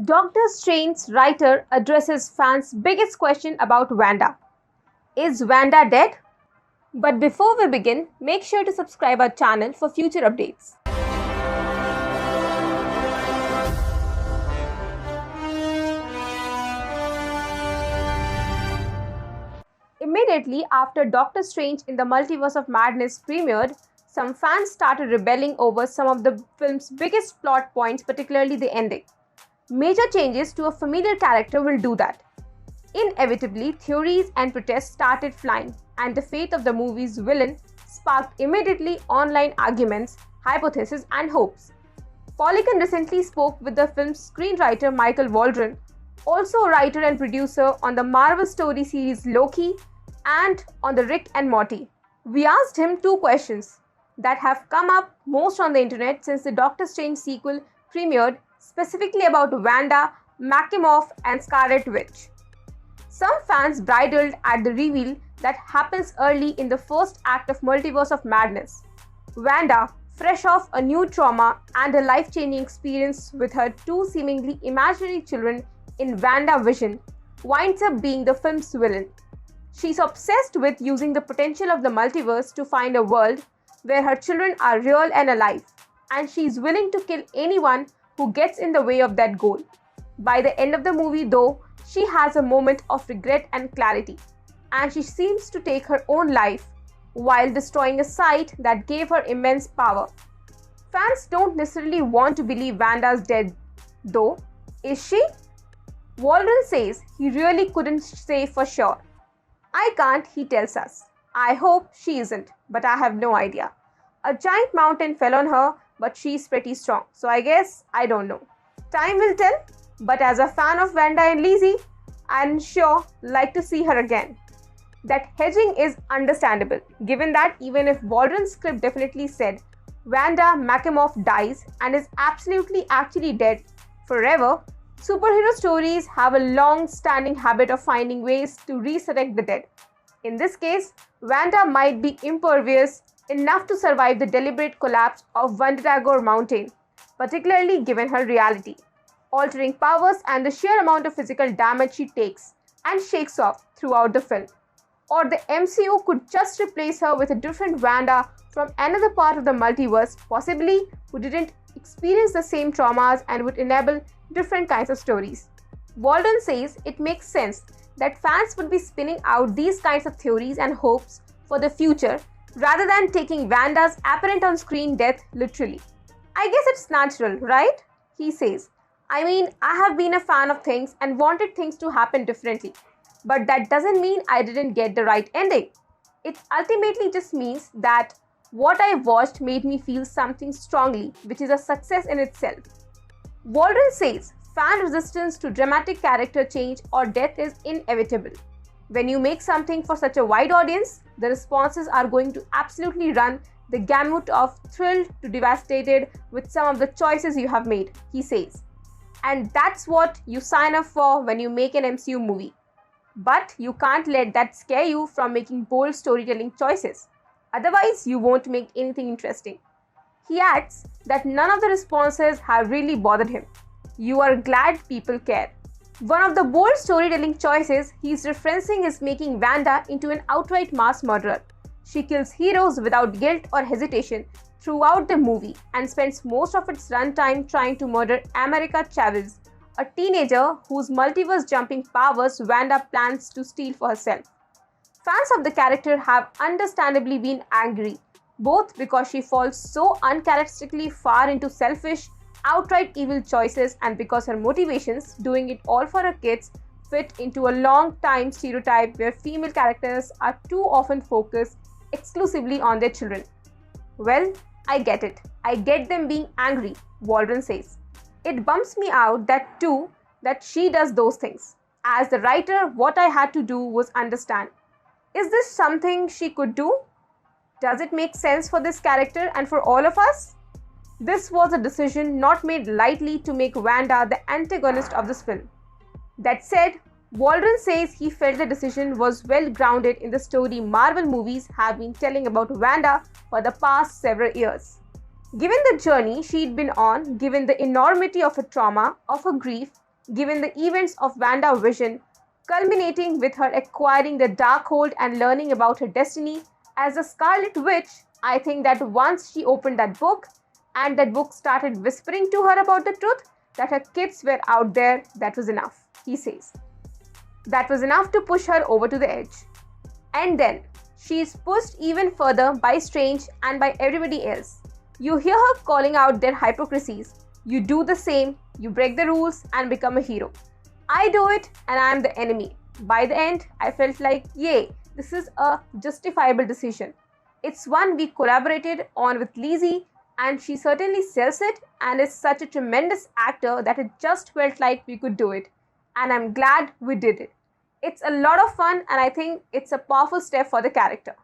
Doctor Strange's writer addresses fans' biggest question about Wanda. Is Wanda dead? But before we begin, make sure to subscribe our channel for future updates. Immediately after Doctor Strange in the Multiverse of Madness premiered, some fans started rebelling over some of the film's biggest plot points, particularly the ending. Major changes to a familiar character will do that. Inevitably, theories and protests started flying, and the fate of the movie's villain sparked immediately online arguments, hypotheses, and hopes. Polygon recently spoke with the film's screenwriter Michael Waldron, also a writer and producer on the Marvel story series Loki and on the Rick and Morty. We asked him two questions that have come up most on the internet since the Doctor Strange sequel premiered, specifically about Wanda, Maximoff, and Scarlet Witch. Some fans bridled at the reveal that happens early in the first act of Multiverse of Madness. Wanda, fresh off a new trauma and a life-changing experience with her two seemingly imaginary children in WandaVision, winds up being the film's villain. She's obsessed with using the potential of the multiverse to find a world where her children are real and alive, and she's willing to kill anyone who gets in the way of that goal. By the end of the movie, though, she has a moment of regret and clarity, and she seems to take her own life while destroying a site that gave her immense power. Fans don't necessarily want to believe Wanda's dead, though. Is she? Waldron says he really couldn't say for sure. I can't, he tells us. I hope she isn't, but I have no idea. A giant mountain fell on her, but she's pretty strong, so I guess I don't know. Time will tell, but as a fan of Wanda and Lizzie, I'm sure like to see her again. That hedging is understandable, given that even if Waldron's script definitely said Wanda Maximoff dies and is absolutely actually dead forever, superhero stories have a long-standing habit of finding ways to resurrect the dead. In this case, Wanda might be impervious enough to survive the deliberate collapse of Wandagore Mountain, particularly given her reality, altering powers and the sheer amount of physical damage she takes and shakes off throughout the film. Or the MCU could just replace her with a different Wanda from another part of the multiverse, possibly who didn't experience the same traumas and would enable different kinds of stories. Waldron says it makes sense that fans would be spinning out these kinds of theories and hopes for the future rather than taking Wanda's apparent on-screen death literally. I guess it's natural, right? He says. I mean, I have been a fan of things and wanted things to happen differently. But that doesn't mean I didn't get the right ending. It ultimately just means that what I watched made me feel something strongly, which is a success in itself. Waldron says fan resistance to dramatic character change or death is inevitable. When you make something for such a wide audience, the responses are going to absolutely run the gamut of thrilled to devastated with some of the choices you have made, he says. And that's what you sign up for when you make an MCU movie. But you can't let that scare you from making bold storytelling choices. Otherwise, you won't make anything interesting. He adds that none of the responses have really bothered him. You are glad people care. One of the bold storytelling choices he's referencing is making Wanda into an outright mass murderer. She kills heroes without guilt or hesitation throughout the movie and spends most of its runtime trying to murder America Chavez, a teenager whose multiverse jumping powers Wanda plans to steal for herself. Fans of the character have understandably been angry, both because she falls so uncharacteristically far into selfish, outright evil choices and because her motivations, doing it all for her kids, fit into a long-time stereotype where female characters are too often focused exclusively on their children. Well, I get it. I get them being angry, Waldron says. It bumps me out that she does those things. As the writer, what I had to do was understand. Is this something she could do? Does it make sense for this character and for all of us? This was a decision not made lightly to make Wanda the antagonist of this film. That said, Waldron says he felt the decision was well grounded in the story Marvel movies have been telling about Wanda for the past several years. Given the journey she'd been on, given the enormity of her trauma, of her grief, given the events of WandaVision, culminating with her acquiring the Darkhold and learning about her destiny as the Scarlet Witch. I think that once she opened that book and that book started whispering to her about the truth that her kids were out there, that was enough, he says. That was enough to push her over to the edge. And then she is pushed even further by Strange and by everybody else. You hear her calling out their hypocrisies. You do the same, you break the rules and become a hero. I do it and I am the enemy. By the end, I felt like, yay, this is a justifiable decision. It's one we collaborated on with Lizzie, and she certainly sells it and is such a tremendous actor that it just felt like we could do it. And I'm glad we did it. It's a lot of fun and I think it's a powerful step for the character.